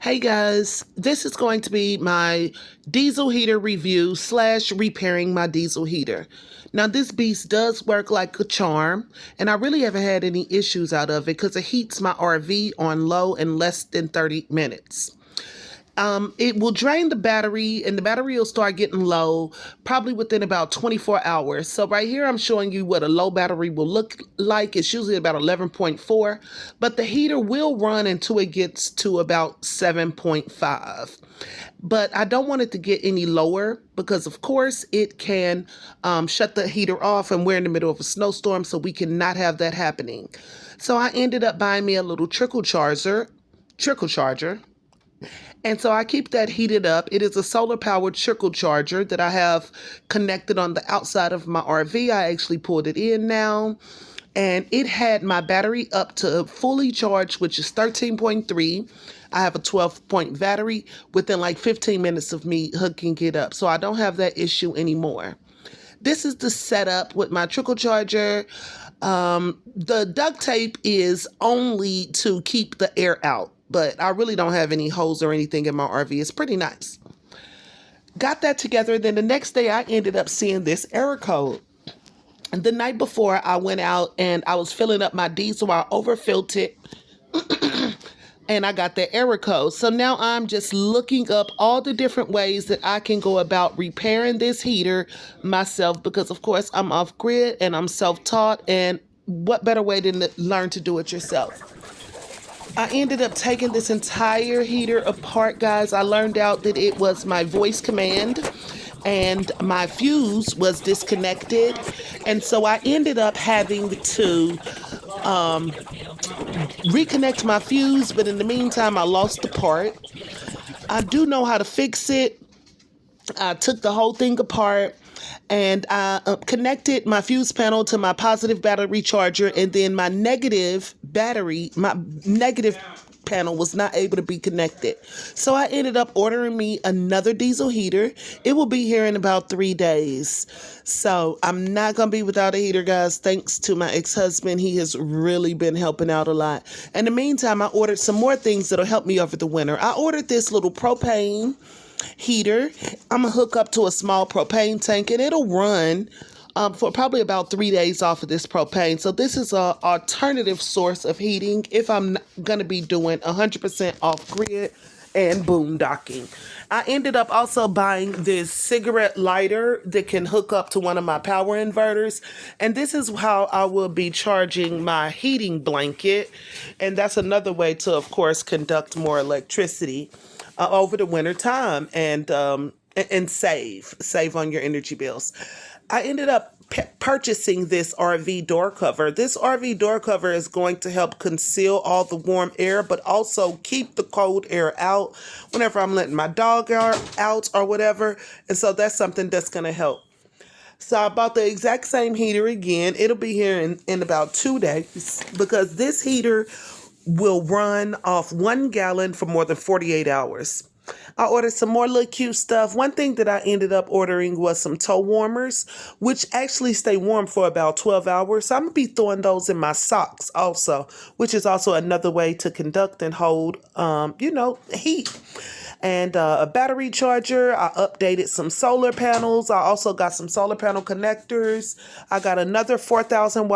Hey guys, this is going to be my diesel heater review slash repairing my diesel heater. Now this beast does work like a charm, and I really haven't had any issues out of it because it heats my RV on low in less than 30 minutes. It will drain the battery and the battery will start getting low probably within about 24 hours. So right here, I'm showing you what a low battery will look like. It's usually about 11.4, but the heater will run until it gets to about 7.5. But I don't want it to get any lower because of course it can shut the heater off, and we're in the middle of a snowstorm, so we cannot have that happening. So I ended up buying me a little trickle charger. And so I keep that heated up. It is a solar powered trickle charger that I have connected on the outside of my RV. I actually pulled it in now, and it had my battery up to fully charged, which is 13.3. I have a 12-point battery within like 15 minutes of me hooking it up. So I don't have that issue anymore. This is the setup with my trickle charger. The duct tape is only to keep the air out, but I really don't have any holes or anything in my RV. It's pretty nice. Got that together. Then the next day I ended up seeing this error code. And the night before I went out and I was filling up my diesel, I overfilled it and I got the error code. So now I'm just looking up all the different ways that I can go about repairing this heater myself, because of course I'm off grid and I'm self-taught, and what better way than to learn to do it yourself. I ended up taking this entire heater apart, guys. I learned out that it was my voice command and my fuse was disconnected. And so I ended up having to reconnect my fuse, but in the meantime, I lost the part. I do know how to fix it. I took the whole thing apart and I connected my fuse panel to my positive battery charger, and then my negative panel was not able to be connected. So I ended up ordering me another diesel heater. It will be here in about 3 days. So I'm not going to be without a heater, guys. Thanks to my ex-husband. He has really been helping out a lot. In the meantime, I ordered some more things that'll help me over the winter. I ordered this little propane heater. I'm gonna hook up to a small propane tank, and it'll run for probably about 3 days off of this propane. So this is an alternative source of heating if I'm going to be doing 100% off grid and boondocking. I ended up also buying this cigarette lighter that can hook up to one of my power inverters. And this is how I will be charging my heating blanket. And that's another way to, of course, conduct more electricity over the winter time and save on your energy bills. I ended up purchasing this RV door cover. This RV door cover is going to help conceal all the warm air, but also keep the cold air out whenever I'm letting my dog out or whatever. And so that's something that's going to help. So I bought the exact same heater again. It'll be here in about 2 days, because this heater will run off 1 gallon for more than 48 hours. I ordered some more little cute stuff. One thing that I ended up ordering was some toe warmers, which actually stay warm for about 12 hours. So I'm going to be throwing those in my socks also, which is also another way to conduct and hold, heat. And a battery charger. I updated some solar panels. I also got some solar panel connectors. I got another 4,000 watt